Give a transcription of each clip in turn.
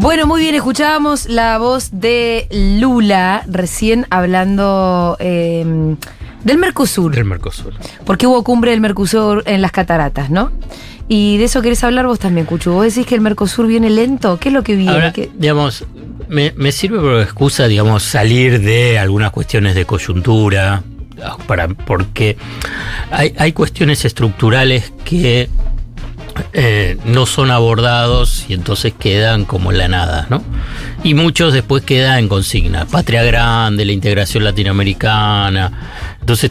Bueno, muy bien, escuchábamos la voz de Lula recién hablando del Mercosur. Del Mercosur. Porque hubo cumbre del Mercosur en las cataratas, ¿no? Y de eso querés hablar vos también, Cuchu. ¿Vos decís que el Mercosur viene lento? ¿Qué es lo que viene? Ahora, digamos, me sirve como excusa, digamos, salir de algunas cuestiones de coyuntura, porque hay cuestiones estructurales que no son abordados y entonces quedan como en la nada, ¿no? Y muchos después quedan en consigna. Patria Grande, la integración latinoamericana. Entonces,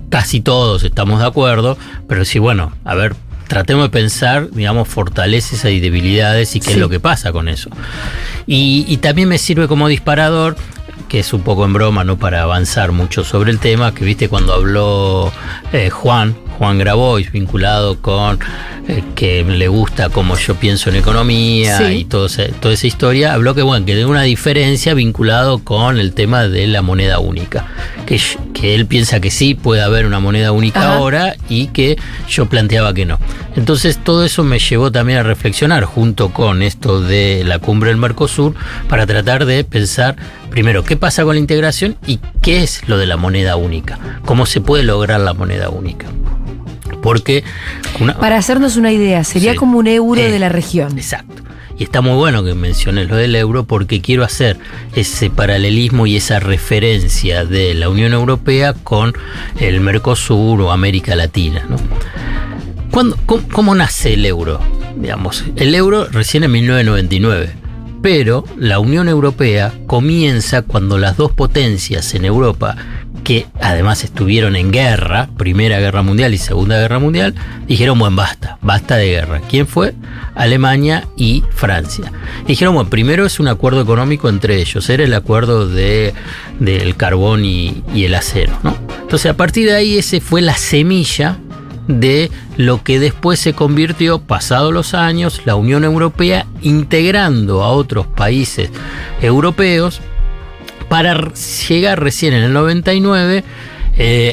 casi todos estamos de acuerdo, pero sí, bueno, a ver, tratemos de pensar, digamos, fortalezas y debilidades y qué es lo que pasa con eso. Y también me sirve como disparador, que es un poco en broma, no para avanzar mucho sobre el tema, que viste cuando habló Juan Grabois, vinculado con que le gusta cómo yo pienso en economía y toda esa historia, habló que hay una diferencia vinculado con el tema de la moneda única, que él piensa que sí puede haber una moneda única ahora y que yo planteaba que no. Entonces todo eso me llevó también a reflexionar junto con esto de la cumbre del Mercosur para tratar de pensar primero qué pasa con la integración y qué es lo de la moneda única, cómo se puede lograr la moneda única. Porque para hacernos una idea, sería como un euro de la región. Exacto. Y está muy bueno que menciones lo del euro porque quiero hacer ese paralelismo y esa referencia de la Unión Europea con el Mercosur o América Latina, ¿no? ¿Cómo nace el euro? Digamos, el euro recién en 1999. Pero la Unión Europea comienza cuando las dos potencias en Europa, que además estuvieron en guerra, Primera Guerra Mundial y Segunda Guerra Mundial, dijeron, basta de guerra. ¿Quién fue? Alemania y Francia. Dijeron, primero es un acuerdo económico entre ellos, era el acuerdo del carbón y el acero, ¿no? Entonces, a partir de ahí, ese fue la semilla de lo que después se convirtió, pasados los años, la Unión Europea integrando a otros países europeos para llegar recién en el 99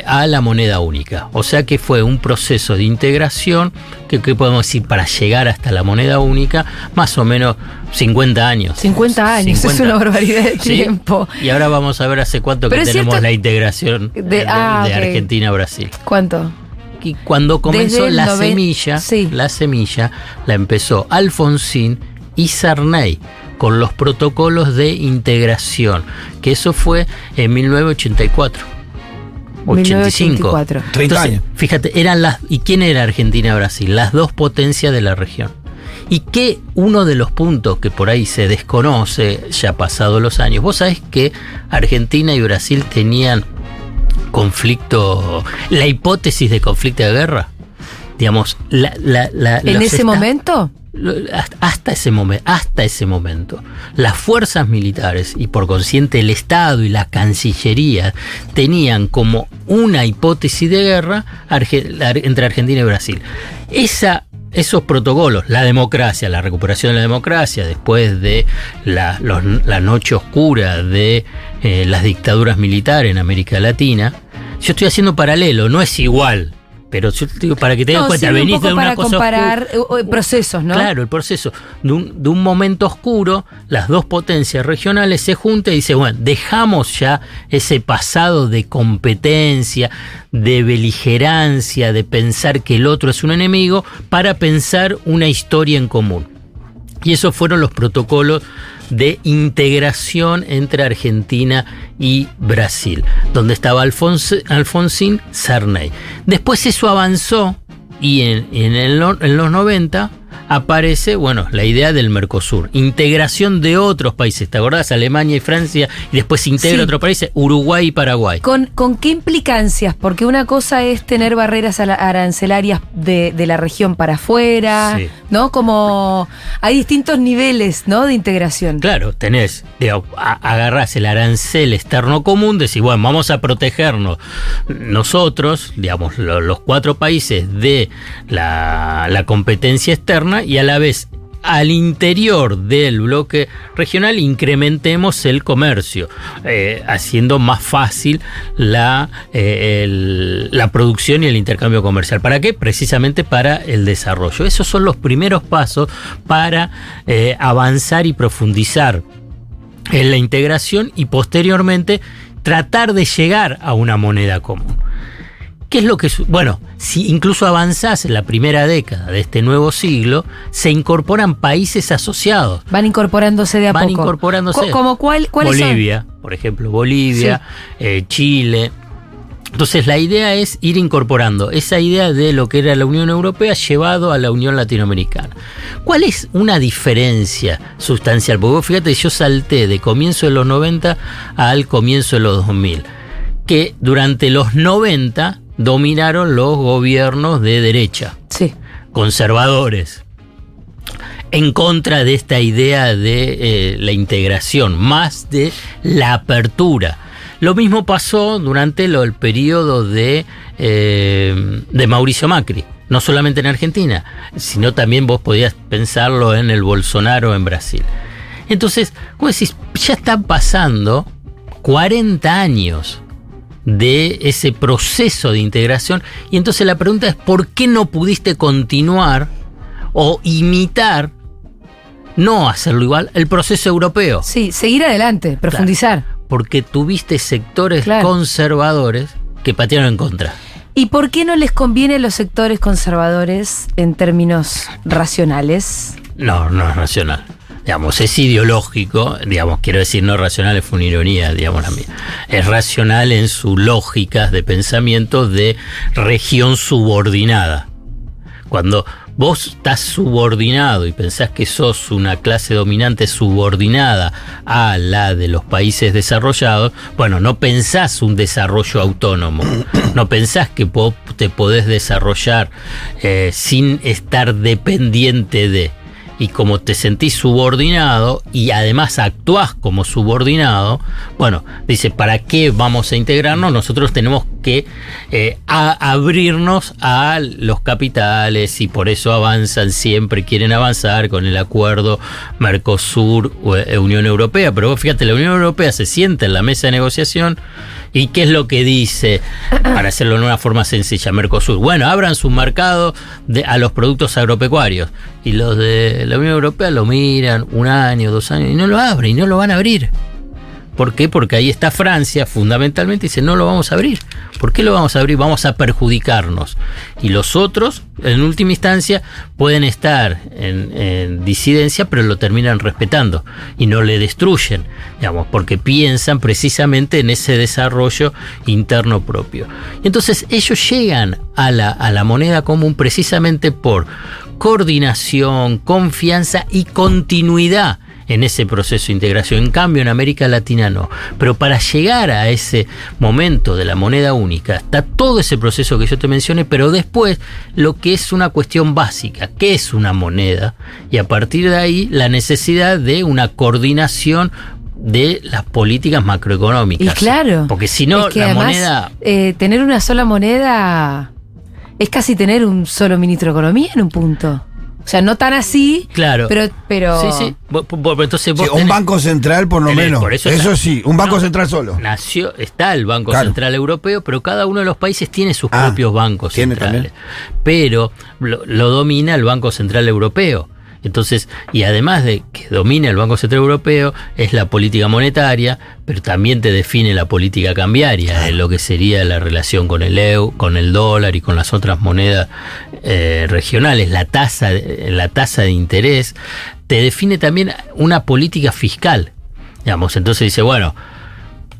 a la moneda única. O sea que fue un proceso de integración que podemos decir para llegar hasta la moneda única, más o menos 50 años. 50 años, es una barbaridad de tiempo. Y ahora vamos a ver hace cuánto que tenemos la integración de Argentina a Brasil. ¿Cuánto? Y cuando comenzó la semilla la empezó Alfonsín y Sarney con los protocolos de integración, que eso fue en 1984. 1984. 30 años. Fíjate, ¿y quién era Argentina y Brasil? Las dos potencias de la región. Y que uno de los puntos que por ahí se desconoce, ya pasados los años, vos sabés que Argentina y Brasil tenían conflicto, la hipótesis de conflicto de guerra, digamos, ¿en ese momento? Hasta ese momento, las fuerzas militares y por consiguiente el Estado y la Cancillería tenían como una hipótesis de guerra entre Argentina y Brasil. Esos protocolos, la democracia, la recuperación de la democracia después de la noche oscura de las dictaduras militares en América Latina, yo estoy haciendo paralelo, no es igual, pero yo te digo para que te des cuenta, venís de una cosa comparar procesos, ¿no? Claro, el proceso de un momento oscuro, las dos potencias regionales se juntan y dicen, dejamos ya ese pasado de competencia, de beligerancia, de pensar que el otro es un enemigo, para pensar una historia en común. Y esos fueron los protocolos de integración entre Argentina y Brasil, donde estaba Alfonsín Sarney. Después eso avanzó y en los 90 aparece, la idea del Mercosur, integración de otros países, ¿te acordás? Alemania y Francia, y después se integra otros países, Uruguay y Paraguay. ¿Con qué implicancias? Porque una cosa es tener barreras arancelarias de la región para afuera, ¿no? Como hay distintos niveles, ¿no?, de integración. Claro, agarrás el arancel externo común, decís, vamos a protegernos nosotros, digamos, los cuatro países de la competencia externa, y a la vez al interior del bloque regional incrementemos el comercio, haciendo más fácil la producción y el intercambio comercial. ¿Para qué? Precisamente para el desarrollo. Esos son los primeros pasos para avanzar y profundizar en la integración y posteriormente tratar de llegar a una moneda común. ¿Qué es lo que...? Bueno, si incluso avanzás en la primera década de este nuevo siglo, se incorporan países asociados. Van incorporándose de a poco. Van incorporándose. ¿Como cuáles son? Bolivia, por ejemplo, Bolivia, sí. Chile. Entonces la idea es ir incorporando esa idea de lo que era la Unión Europea llevado a la Unión Latinoamericana. ¿Cuál es una diferencia sustancial? Porque vos fíjate, yo salté de comienzo de los 90 al comienzo de los 2000, que durante los 90 dominaron los gobiernos de derecha, sí, conservadores, en contra de esta idea de la integración, más de la apertura. Lo mismo pasó durante el periodo de Mauricio Macri, no solamente en Argentina, sino también vos podías pensarlo en el Bolsonaro en Brasil. Entonces, ¿cómo decís? Ya están pasando 40 años de ese proceso de integración, y entonces la pregunta es ¿por qué no pudiste continuar o imitar, no hacerlo igual, el proceso europeo? Sí, seguir adelante, profundizar. Claro, porque tuviste sectores conservadores que patearon en contra. ¿Y por qué no les conviene a los sectores conservadores en términos racionales? No es racional. Digamos, es ideológico, digamos, quiero decir, no racional, fue una ironía, digamos, la mía. Es racional en sus lógicas de pensamiento de región subordinada. Cuando vos estás subordinado y pensás que sos una clase dominante subordinada a la de los países desarrollados, bueno, no pensás un desarrollo autónomo, no pensás que te podés desarrollar sin estar dependiente de... Y como te sentís subordinado y además actuás como subordinado, bueno, dice, ¿para qué vamos a integrarnos? Nosotros tenemos que abrirnos a los capitales y por eso avanzan siempre, quieren avanzar con el acuerdo Mercosur-Unión Europea. Pero vos fíjate, la Unión Europea se sienta en la mesa de negociación y ¿qué es lo que dice? Para hacerlo de una forma sencilla, Mercosur. Bueno, abran su mercado a los productos agropecuarios. Y los de la Unión Europea lo miran 1 año, 2 años y no lo abren y no lo van a abrir. ¿Por qué? Porque ahí está Francia fundamentalmente y dice no lo vamos a abrir. ¿Por qué lo vamos a abrir? Vamos a perjudicarnos. Y los otros, en última instancia, pueden estar en disidencia, pero lo terminan respetando y no le destruyen, digamos, porque piensan precisamente en ese desarrollo interno propio. Y entonces ellos llegan a la moneda común precisamente por coordinación, confianza y continuidad en ese proceso de integración. En cambio, en América Latina no. Pero para llegar a ese momento de la moneda única, está todo ese proceso que yo te mencioné, pero después lo que es una cuestión básica, ¿qué es una moneda? Y a partir de ahí, la necesidad de una coordinación de las políticas macroeconómicas. Y claro. Porque si no, es que la además, moneda... tener una sola moneda es casi tener un solo ministro de Economía en un punto. O sea, no tan así, claro, pero sí. Entonces vos un banco central por lo menos. Por eso sí, un banco central solo. Está el Banco Central Europeo, pero cada uno de los países tiene sus propios bancos centrales. Pero lo domina el Banco Central Europeo. Entonces, y además de que domina el Banco Central Europeo, es la política monetaria, pero también te define la política cambiaria, lo que sería la relación con el euro, con el dólar y con las otras monedas regionales, la tasa de interés, te define también una política fiscal, digamos. Entonces dice, bueno,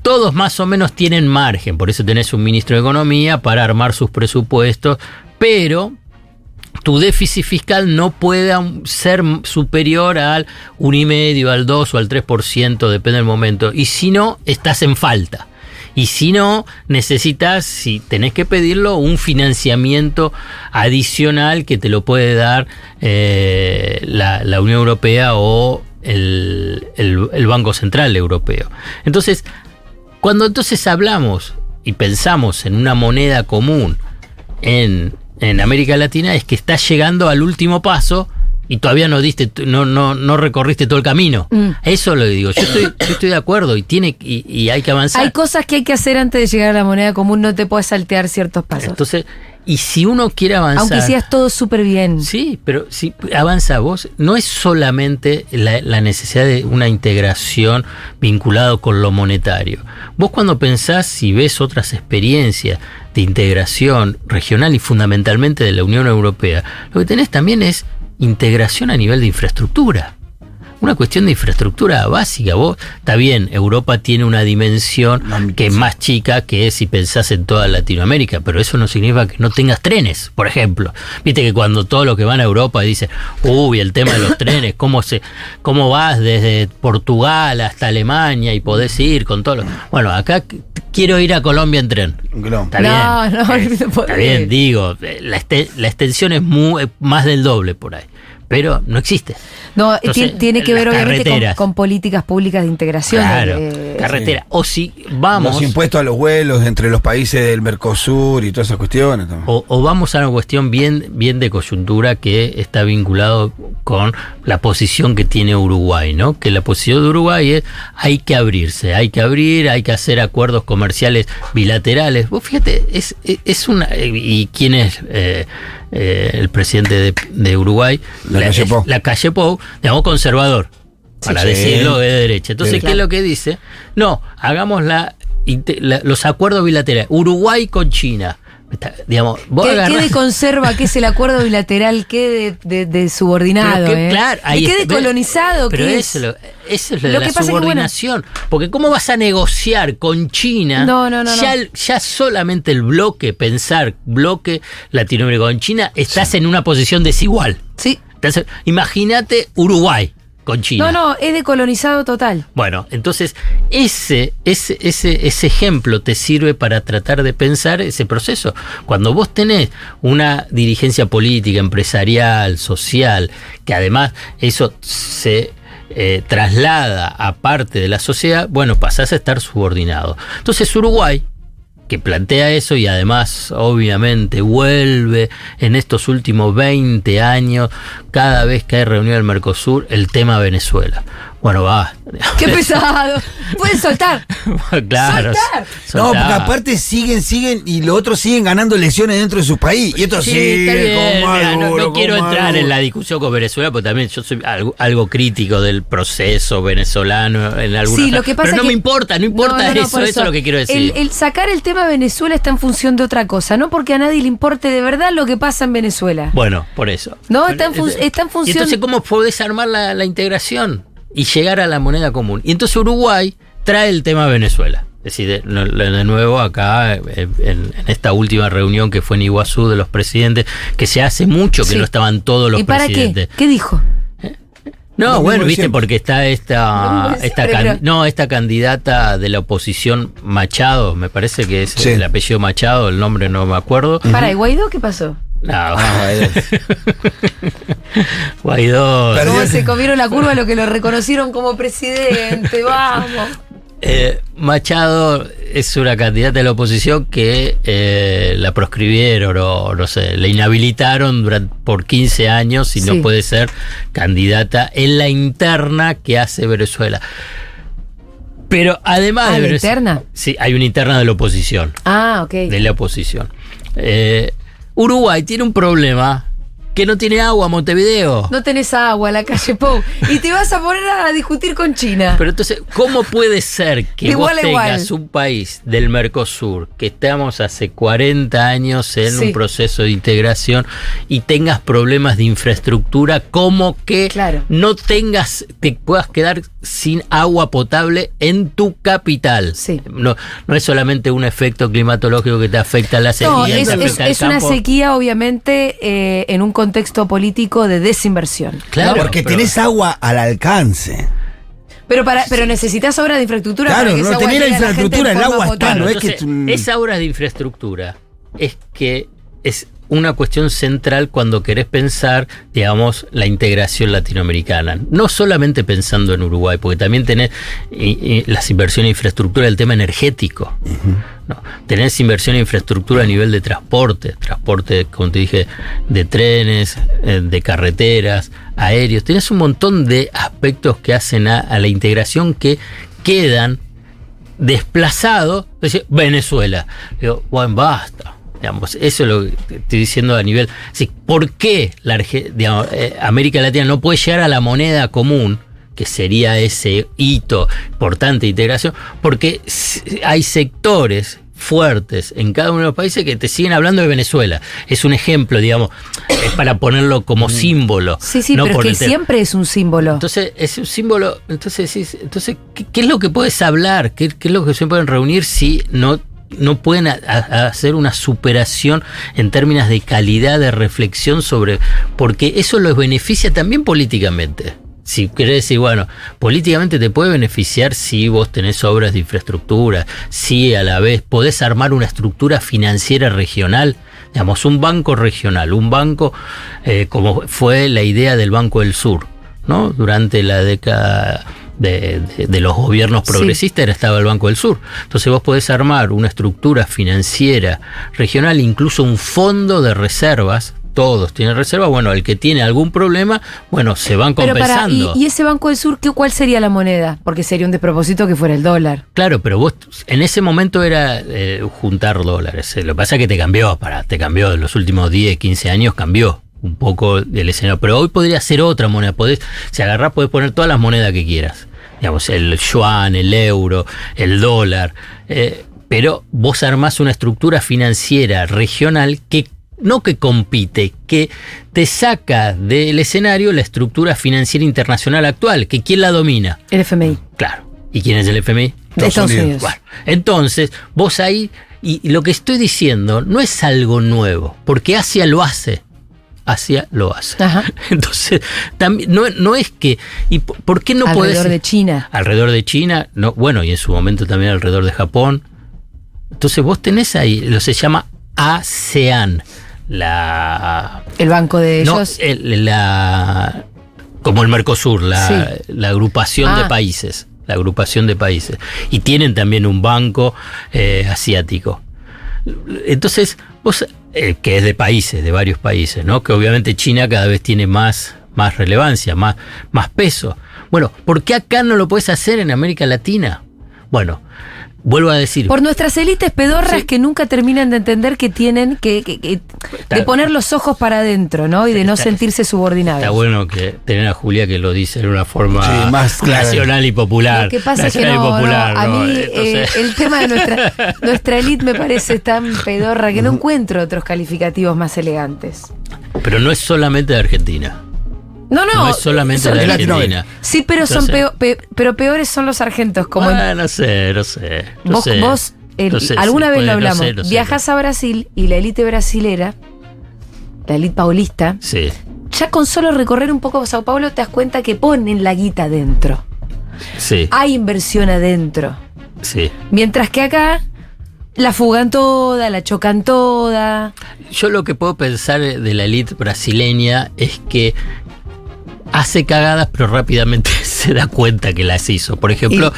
todos más o menos tienen margen, por eso tenés un ministro de Economía para armar sus presupuestos, pero tu déficit fiscal no puede ser superior al 1,5%, al 2% o al 3%, depende del momento. Y si no, estás en falta. Y si no, necesitas, si tenés que pedirlo, un financiamiento adicional que te lo puede dar la Unión Europea o el Banco Central Europeo. Entonces, cuando entonces hablamos y pensamos en una moneda común en América Latina, es que está llegando al último paso, y todavía no recorriste todo el camino. Eso lo digo. Yo estoy de acuerdo y hay que avanzar. Hay cosas que hay que hacer antes de llegar a la moneda común, no te puedes saltear ciertos pasos. Entonces, y si uno quiere avanzar... Aunque hicieras todo súper bien. Sí, pero si avanza vos, no es solamente la necesidad de una integración vinculado con lo monetario. Vos cuando pensás y ves otras experiencias de integración regional y fundamentalmente de la Unión Europea, lo que tenés también es integración a nivel de infraestructura. Una cuestión de infraestructura básica. Vos, está bien, Europa tiene una dimensión que es más chica que si pensás en toda Latinoamérica, pero eso no significa que no tengas trenes, por ejemplo. Viste que cuando todos los que van a Europa dicen, el tema de los trenes, cómo vas desde Portugal hasta Alemania y podés ir con todos los... Bueno, acá quiero ir a Colombia en tren. Está bien, está bien, digo, la extensión es más del doble por ahí. Pero no existe. No, entonces, tiene que ver obviamente con políticas públicas de integración. Claro, carretera. Sí. O si vamos... Los impuestos a los vuelos entre los países del Mercosur y todas esas cuestiones. O vamos a una cuestión bien de coyuntura que está vinculado con la posición que tiene Uruguay, ¿no? Que la posición de Uruguay es hay que abrirse, hay que abrir, hay que hacer acuerdos comerciales bilaterales. Vos fíjate, es una... ¿Y quién es el presidente de Uruguay? La Calle Pou, digamos, conservador, para decirlo de derecha. Entonces, ¿qué es lo que dice? No, hagamos los acuerdos bilaterales. Uruguay con China. Digamos, ¿Qué de conserva? ¿Qué es el acuerdo bilateral? ¿Qué de subordinado? Claro, ¿Y qué de colonizado? Pero eso es lo de la subordinación. Porque ¿cómo vas a negociar con China? No. Ya solamente el bloque Latinoamérica con China, estás en una posición desigual. Sí. Entonces, imagínate Uruguay con China. No, es decolonizado total. Bueno, entonces ese ejemplo te sirve para tratar de pensar ese proceso. Cuando vos tenés una dirigencia política, empresarial, social, que además eso se traslada a parte de la sociedad, bueno, pasás a estar subordinado. Entonces Uruguay, que plantea eso y además obviamente vuelve en estos últimos 20 años, cada vez que hay reunión del Mercosur, el tema Venezuela. Bueno, va. ¡Qué pesado! ¡Pueden soltar! Claro. ¡Soltar! No, porque aparte siguen y los otros siguen ganando elecciones dentro de su país. Y esto sigue con Maduro. No quiero entrar en la discusión con Venezuela, porque también yo soy algo crítico del proceso venezolano en alguna. Sí, lo que pasa pero no que me importa, eso es lo que quiero decir. El sacar el tema Venezuela está en función de otra cosa, no porque a nadie le importe de verdad lo que pasa en Venezuela. Bueno, por eso. No, está en función. Y entonces, ¿cómo podés armar la integración y llegar a la moneda común? Y entonces Uruguay trae el tema Venezuela. Es decir, de nuevo acá, en esta última reunión que fue en Iguazú de los presidentes, que se hace mucho que no estaban todos los presidentes. ¿Y para qué? ¿Qué dijo? No, bueno, viste, porque está esta candidata de la oposición, Machado, me parece que es el apellido Machado, el nombre no me acuerdo. ¿Para Guaidó qué pasó? No, Guaidó. ¿Cómo se comieron la curva lo que lo reconocieron como presidente? Vamos. Machado es una candidata de la oposición que la proscribieron o no sé, le inhabilitaron por 15 años y no puede ser candidata en la interna que hace Venezuela. Pero además de Venezuela, ¿interna? Sí, hay una interna de la oposición. Ok. De la oposición. Uruguay tiene un problema, que no tiene agua, Montevideo. No tenés agua, la Calle Pou. Y te vas a poner a discutir con China. Pero entonces, ¿cómo puede ser que vos tengas un país del Mercosur, que estamos hace 40 años en un proceso de integración, y tengas problemas de infraestructura, como que no te puedas quedar sin agua potable en tu capital? Sí. No es solamente un efecto climatológico que te afecta a la sequía. Es una sequía, obviamente, en un contexto político de desinversión. Claro, porque tenés agua al alcance. Pero necesitas obras de infraestructura. Claro, para que no tenés la infraestructura, el agua está, no es que... Esa obra de infraestructura es que es una cuestión central cuando querés pensar, digamos, la integración latinoamericana. No solamente pensando en Uruguay, porque también tenés las inversiones en infraestructura, el tema energético. ¿No? Tenés inversión en infraestructura a nivel de transporte, como te dije, de trenes, de carreteras, aéreos. Tenés un montón de aspectos que hacen a la integración que quedan desplazados. Venezuela. Digo, bueno, basta. Digamos, eso es lo que estoy diciendo a nivel. Sí, ¿por qué América Latina no puede llegar a la moneda común, que sería ese hito importante de integración? Porque hay sectores fuertes en cada uno de los países que te siguen hablando de Venezuela. Es un ejemplo, digamos, es para ponerlo como símbolo. Sí, no pero es que siempre es un símbolo. Entonces, es un símbolo. Entonces, ¿qué es lo que puedes hablar? ¿Qué es lo que se pueden reunir si no pueden hacer una superación en términos de calidad de reflexión sobre? Porque eso los beneficia también políticamente. Si querés decir, bueno, políticamente te puede beneficiar si vos tenés obras de infraestructura, si a la vez podés armar una estructura financiera regional, digamos, un banco regional, un banco como fue la idea del Banco del Sur, ¿no? Durante la década de los gobiernos progresistas estaba el Banco del Sur. Entonces vos podés armar una estructura financiera regional, incluso un fondo de reservas. Todos tienen reserva, bueno, el que tiene algún problema, bueno, se van compensando. ¿Y ese Banco del Sur cuál sería la moneda? Porque sería un despropósito que fuera el dólar. Claro, pero vos en ese momento era juntar dólares. Lo que pasa es que te cambió en los últimos 10, 15 años, cambió un poco el escenario. Pero hoy podría ser otra moneda. Si agarrás, podés poner todas las monedas que quieras. Digamos, el yuan, el euro, el dólar. Pero vos armás una estructura financiera regional que compite, que te saca del escenario la estructura financiera internacional actual, que ¿quién la domina? El FMI. Claro. ¿Y quién es el FMI? De Estados Unidos. Bueno, entonces, vos ahí, y lo que estoy diciendo no es algo nuevo, porque Asia lo hace. Ajá. Entonces, también, no es que. ¿Y por qué no podés? Alrededor de China. Alrededor de China, no, bueno, y en su momento también alrededor de Japón. Entonces vos tenés ahí, se llama ASEAN. El banco de ellos. Como el Mercosur, la agrupación de países. La agrupación de países. Y tienen también un banco asiático. Entonces, vos, que es de países, de varios países, ¿no? Que obviamente China cada vez tiene más relevancia, más peso. Bueno, ¿por qué acá no lo podés hacer en América Latina? Bueno, vuelvo a decir. Por nuestras élites pedorras que nunca terminan de entender que tienen que de poner los ojos para adentro, ¿no? Y de no sentirse subordinados. Está bueno que tener a Julia que lo dice de una forma más nacional y popular. Lo que pasa es que a mí el tema de nuestra élite me parece tan pedorra que no encuentro otros calificativos más elegantes. Pero no es solamente de Argentina. No es solamente la Argentina. Sí, pero pero peores son los sargentos. Como no sé. Vos alguna vez lo hablamos. Viajás a Brasil y la élite brasilera, la élite paulista, ya con solo recorrer un poco Sao Paulo te das cuenta que ponen la guita adentro. Sí. Hay inversión adentro. Sí. Mientras que acá la fugan toda, la chocan toda. Yo lo que puedo pensar de la élite brasileña es que hace cagadas, pero rápidamente se da cuenta que las hizo. Por ejemplo,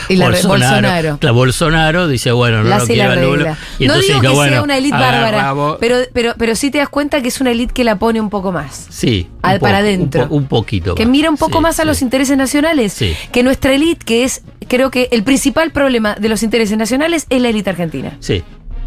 Bolsonaro dice, bueno, no lo quiero al Lula. Y no digo que bueno, sea una élite bárbara, pero sí te das cuenta que es una élite que la pone un poco más. Sí. Para adentro. Un poquito más. Que mira un poco más a los intereses nacionales. Sí. Que nuestra élite, que es, creo que el principal problema de los intereses nacionales es la élite argentina. Sí.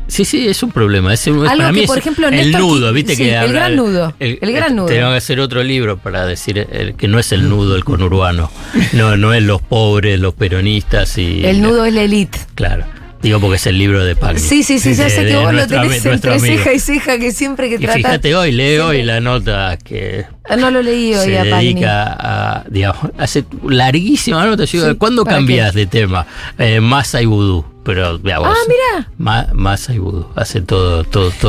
Sí, es un problema. Algo para mí que, por ejemplo, el nudo, ¿viste? Sí, el gran nudo. El gran nudo. Tengo que hacer otro libro para decir que no es el nudo el conurbano. No es los pobres, los peronistas y. El nudo es la élite. Claro. Digo porque es el libro de Pagni. Sí, ya sé que vos lo tenés entre ceja y ceja, que siempre que tratás. Fíjate lee hoy la nota que. No lo leí hoy a Pagni. Se dedica digamos, hace larguísima nota. ¿Cuándo cambias de tema? Massa y vudú. pero vea vos. Mira. Massa y Vudú. Hace todo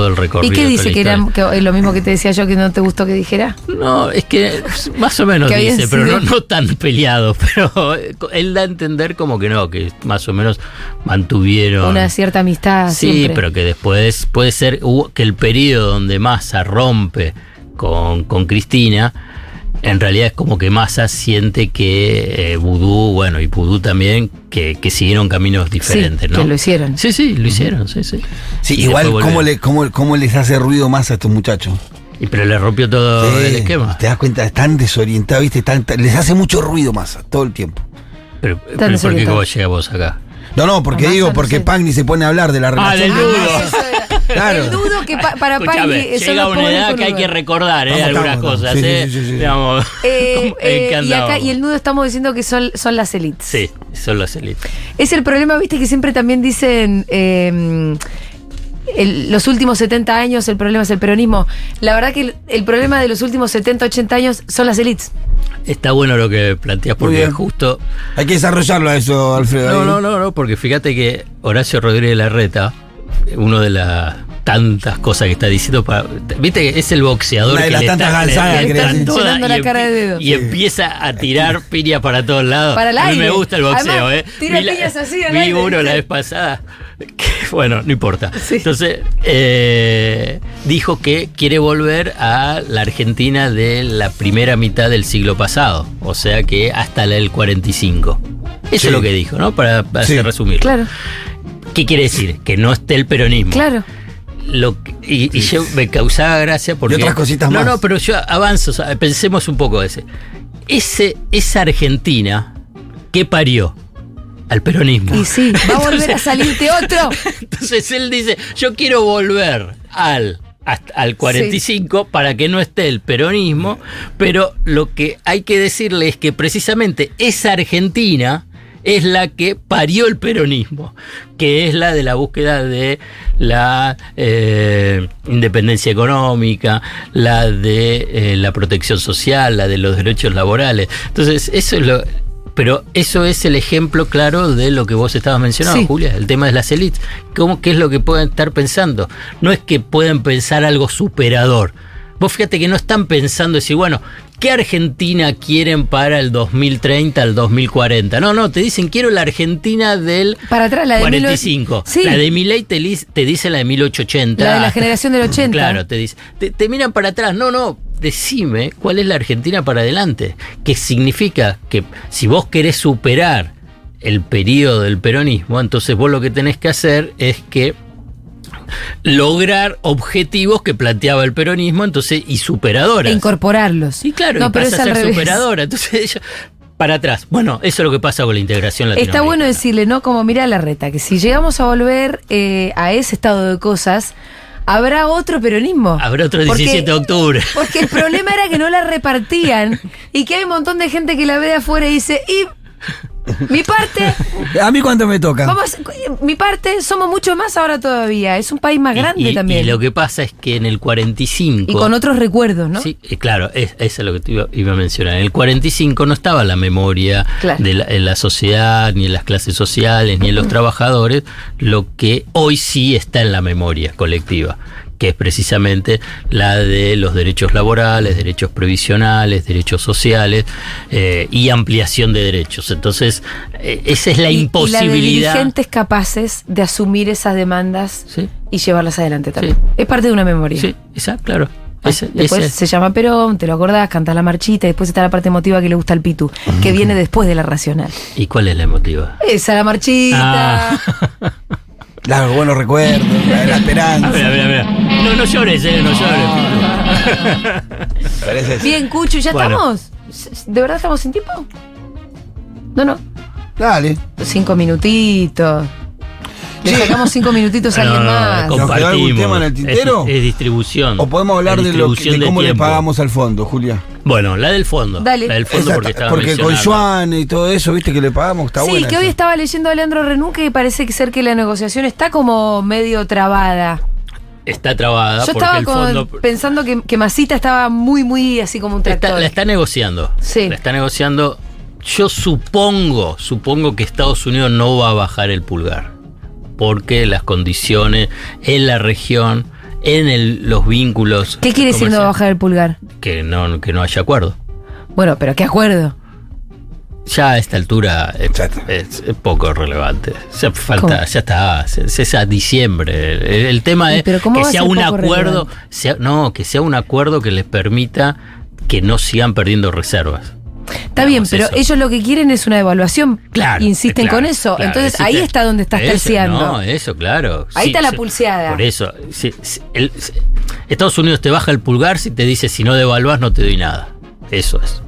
el recorrido. ¿Y qué dice? ¿Que es lo mismo que te decía yo, que no te gustó que dijera? No, es que más o menos dice, pero no tan peleado. Pero él da a entender como que no, que más o menos mantuvieron una cierta amistad. Sí, siempre. pero que después puede ser que el periodo donde Massa rompe con Cristina, en realidad es como que Massa siente que Vudú, bueno, y Vudú también, que siguieron caminos diferentes, sí, ¿no? Que lo hicieron. Sí, lo hicieron, sí. Sí, igual, ¿cómo les hace ruido Massa a estos muchachos? Pero le rompió todo el esquema. Te das cuenta, están desorientados, ¿viste? Les hace mucho ruido Massa todo el tiempo. Pero ¿por qué cómo llega vos acá? No, porque porque Pagni se pone a hablar de la relación. Del nudo. Claro. El nudo que para Pagni llega una edad que hay que recordar algunas cosas. Sí. Digamos, y acá y el nudo estamos diciendo que son las élites. Sí, son las élites. Es el problema, viste, que siempre también dicen los últimos 70 años el problema es el peronismo. La verdad que el problema de los últimos 70, 80 años son las élites. Está bueno lo que planteas porque justo... Hay que desarrollarlo a eso, Alfredo. No, porque fíjate que Horacio Rodríguez Larreta, uno de las tantas cosas que está diciendo, viste que es el boxeador una de que las le tantas galzadas que llenando la cara de dedos. Y empieza a tirar piña para todos lados. Para el aire. A mí me gusta el boxeo. Además, tira piñas así al vi uno la vez pasada. Bueno, no importa. Sí. Entonces, dijo que quiere volver a la Argentina de la primera mitad del siglo pasado. O sea que hasta el 45. Eso es lo que dijo, ¿no? Para resumir. Claro. ¿Qué quiere decir? Que no esté el peronismo. Claro. Y yo me causaba gracia porque... Y otras cositas más. No, pero yo avanzo, pensemos un poco esa Argentina que parió al peronismo. Y sí, va a volver a salirte otro. Entonces él dice, yo quiero volver al 45 para que no esté el peronismo, pero lo que hay que decirle es que precisamente esa Argentina es la que parió el peronismo, que es la de la búsqueda de la independencia económica, la de la protección social, la de los derechos laborales. Entonces, pero eso es el ejemplo claro de lo que vos estabas mencionando, Julia, el tema de las élites. ¿Qué es lo que pueden estar pensando? No es que puedan pensar algo superador. Vos fíjate que no están pensando decir, bueno, ¿qué Argentina quieren para el 2030, al 2040? No, te dicen, quiero la Argentina del para atrás, la de 45. Sí. La de Milei te dice la de 1880. La de la generación del 80. Claro, te dice. Te miran para atrás. No, decime cuál es la Argentina para adelante. Que significa que si vos querés superar el periodo del peronismo, entonces vos lo que tenés que hacer es que lograr objetivos que planteaba el peronismo, entonces, y superadoras. E incorporarlos. Y claro, y pasa a ser superadora. Entonces, para atrás. Bueno, eso es lo que pasa con la integración latinoamericana. Está bueno decirle, ¿no? Como mirá Larreta, que si llegamos a volver a ese estado de cosas, habrá otro peronismo. Habrá otro 17 de octubre. Porque el problema era que no la repartían y que hay un montón de gente que la ve de afuera y dice, y mi parte... ¿A mí cuánto me toca? Mi parte, somos mucho más ahora todavía. Es un país más grande también. Y lo que pasa es que en el 45... Y con otros recuerdos, ¿no? Sí, claro, eso es lo que te iba a mencionar. En el 45 no estaba la memoria de la sociedad, ni en las clases sociales, ni en los trabajadores, lo que hoy sí está en la memoria colectiva, que es precisamente la de los derechos laborales, derechos previsionales, derechos sociales y ampliación de derechos. Entonces, esa es la imposibilidad. Y la de dirigentes capaces de asumir esas demandas y llevarlas adelante también. Sí. Es parte de una memoria. Sí, exacto, claro. Después se llama Perón, te lo acordás, canta la marchita, y después está la parte emotiva que le gusta al Pitu, que viene después de la racional. ¿Y cuál es la emotiva? Esa, la marchita. Claro, buenos recuerdos, la esperanza. A ver. No llores, no llores. Bien, Cucho, ¿ya estamos? ¿De verdad estamos sin tiempo? No. Dale. 5 minutitos. Le sacamos 5 minutitos a alguien más. ¿Nos quedó algún tema en el tintero? Es distribución. ¿O podemos hablar de cómo le pagamos al fondo, Julia? Bueno, la del fondo. Dale. La del fondo porque con Joan y todo eso, viste que le pagamos, está buena. Sí, que hoy estaba leyendo a Leandro Renú que parece ser que la negociación está como medio trabada. Está trabada. Yo estaba pensando que Masita estaba muy así como un tractor. La está negociando. Sí. La está negociando. Yo supongo que Estados Unidos no va a bajar el pulgar. porque las condiciones en la región, los vínculos. ¿Qué quiere decir no bajar el pulgar? Que no haya acuerdo. Bueno, pero ¿qué acuerdo? Ya a esta altura es poco relevante. Ya está. Es a diciembre. El tema es que sea un acuerdo. Que sea un acuerdo que les permita que no sigan perdiendo reservas. Está bien, pero ellos lo que quieren es una devaluación. Claro. Insisten con eso. Claro, entonces ahí está donde estás terciando. No, eso, claro. Ahí está la pulseada. Por eso. Estados Unidos te baja el pulgar si te dice si no devaluás no te doy nada. Eso es.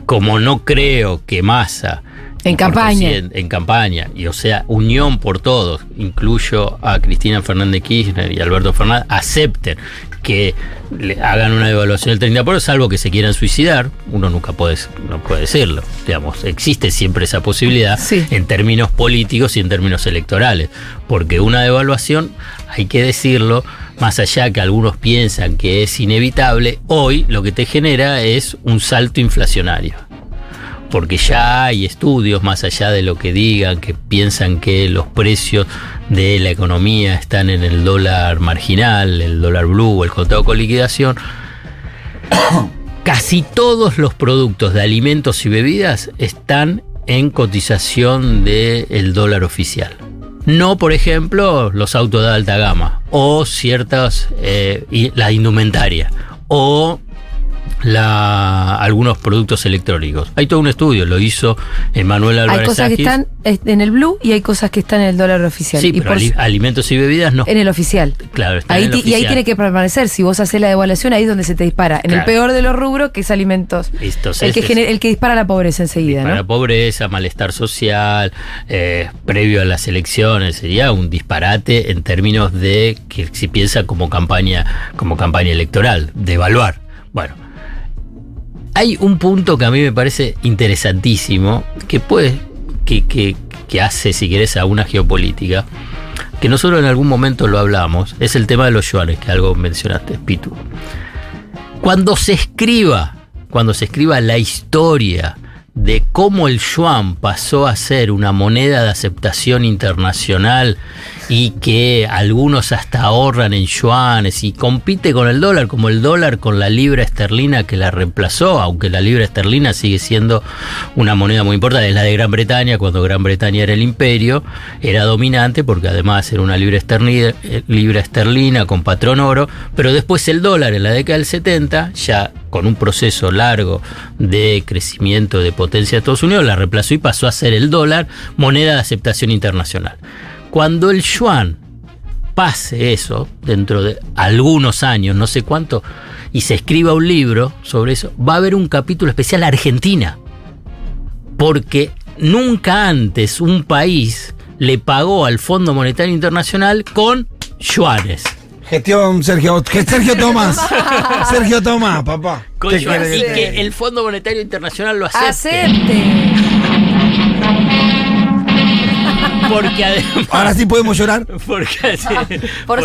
Como no creo que Massa en campaña, y o sea, unión por todos, incluyo a Cristina Fernández Kirchner y Alberto Fernández, acepten que le hagan una devaluación del 30%, salvo que se quieran suicidar, uno no puede decirlo, digamos, existe siempre esa posibilidad en términos políticos y en términos electorales, porque una devaluación, hay que decirlo, más allá que algunos piensan que es inevitable, hoy lo que te genera es un salto inflacionario. Porque ya hay estudios, más allá de lo que digan, que piensan que los precios de la economía están en el dólar marginal, el dólar blue, el contado con liquidación. Casi todos los productos de alimentos y bebidas están en cotización del dólar oficial. No, por ejemplo, los autos de alta gama, o ciertas, la indumentaria, o algunos productos electrónicos. Hay todo un estudio, lo hizo Manuel Álvarez. Hay cosas que están en el blue y hay cosas que están en el dólar oficial. Sí, pero alimentos y bebidas no. En el oficial. Claro, está ahí en el oficial. Y ahí tiene que permanecer. Si vos haces la devaluación, ahí es donde se te dispara. En el peor de los rubros, que es alimentos. El que dispara la pobreza enseguida. Dispara la pobreza, malestar social, previo a las elecciones. Sería un disparate en términos de que si piensa como campaña electoral, de evaluar. Bueno. Hay un punto que a mí me parece interesantísimo, que hace, si querés, a una geopolítica, que nosotros en algún momento lo hablamos, es el tema de los yuanes, que algo mencionaste, Pitu. Cuando se escriba la historia de cómo el yuan pasó a ser una moneda de aceptación internacional y que algunos hasta ahorran en yuanes y compite con el dólar, como el dólar con la libra esterlina que la reemplazó, aunque la libra esterlina sigue siendo una moneda muy importante, es la de Gran Bretaña, cuando Gran Bretaña era el imperio, era dominante porque además era una libra esterlina con patrón oro, pero después el dólar en la década del 70, ya con un proceso largo de crecimiento de potencia de Estados Unidos, la reemplazó y pasó a ser el dólar moneda de aceptación internacional. Cuando el yuan pase eso, dentro de algunos años, no sé cuánto, y se escriba un libro sobre eso, va a haber un capítulo especial a Argentina. Porque nunca antes un país le pagó al Fondo Monetario Internacional con yuanes. Gestión Sergio Tomás. Sergio Tomás, papá. Con yuanes. Y que el Fondo Monetario Internacional lo acepte. Porque además, ahora sí podemos llorar. Por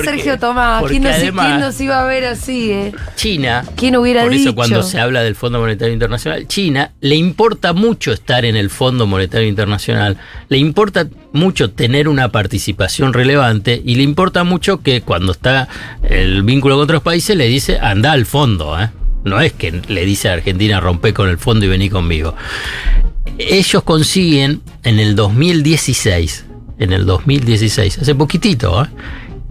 Sergio Tomás. ¿Quién nos iba a ver así? China. ¿Quién hubiera dicho? Por eso cuando se habla del Fondo Monetario Internacional, China le importa mucho estar en el Fondo Monetario Internacional, le importa mucho tener una participación relevante y le importa mucho que cuando está el vínculo con otros países le dice anda al fondo, No es que le dice a Argentina rompe con el fondo y vení conmigo. Ellos consiguen en el 2016, hace poquitito,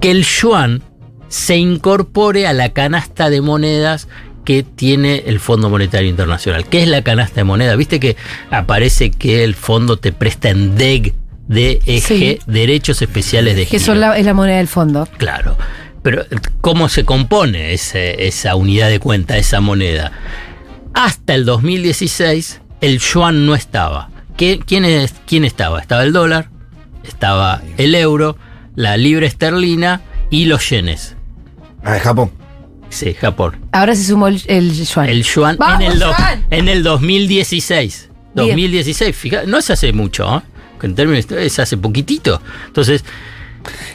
que el yuan se incorpore a la canasta de monedas que tiene el Fondo Monetario Internacional. ¿Qué es la canasta de monedas? Viste que aparece que el fondo te presta en DEG, DEG, Derechos Especiales de Giro. Que es la moneda del fondo. Claro. Pero ¿cómo se compone esa unidad de cuenta, esa moneda? Hasta el 2016 el yuan no estaba. ¿Quién estaba? Estaba el dólar, estaba el euro, la libra esterlina y los yenes. Japón. Sí, Japón. Ahora se sumó el yuan. El yuan en el 2016. 2016, fíjate, no es hace mucho, en términos es hace poquitito. Entonces,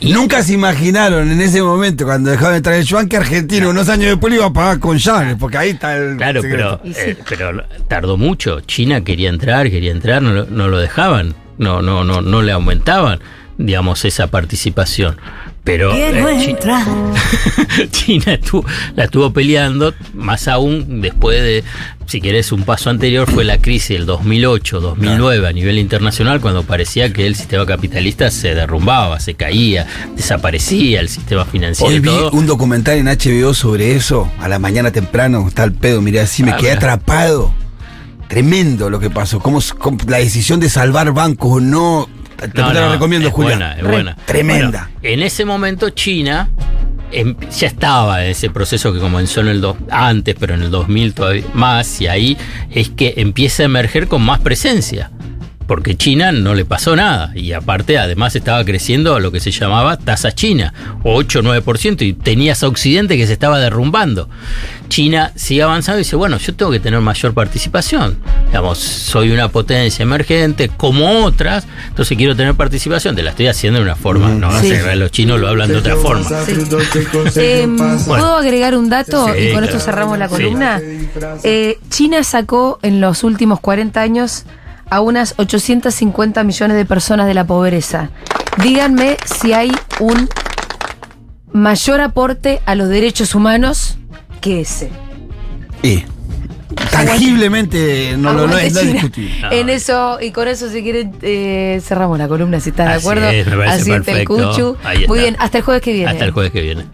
nunca se imaginaron en ese momento, cuando dejaron de entrar el yuan, que Argentina unos años después iba a pagar con yuanes, porque ahí está el claro, pero tardó mucho. China quería entrar, no lo dejaban, no le aumentaban. digamos, esa participación. Pero China la estuvo peleando, más aún después de, si querés, un paso anterior fue la crisis del 2008-2009 a nivel internacional, cuando parecía que el sistema capitalista se derrumbaba, se caía, desaparecía el sistema financiero. Hoy vi un documental en HBO sobre eso, a la mañana temprano, está el pedo, mirá, así me quedé atrapado. Tremendo lo que pasó, cómo la decisión de salvar bancos o no. Te lo recomiendo, Julián. Es buena. Tremenda. Bueno, en ese momento China ya estaba en ese proceso que comenzó antes, pero en el 2000 todavía más, y ahí es que empieza a emerger con más presencia. Porque China no le pasó nada. Y aparte, además, estaba creciendo a lo que se llamaba tasa china, 8-9%, y tenías a Occidente que se estaba derrumbando. China sigue avanzando y dice, bueno, yo tengo que tener mayor participación. Digamos, soy una potencia emergente como otras, entonces quiero tener participación. Te la estoy haciendo de una forma, no los chinos lo hablan de otra forma. ¿Puedo agregar un dato? Y con esto cerramos la columna. China sacó en los últimos 40 años a unas 850 millones de personas de la pobreza. Díganme si hay un mayor aporte a los derechos humanos que ese. Tangiblemente no es discutible. En eso, y con eso, si quieren, cerramos la columna, si están de acuerdo. Me parece Así perfecto. el Cuchu. Muy bien, hasta el jueves que viene. Hasta el jueves que viene.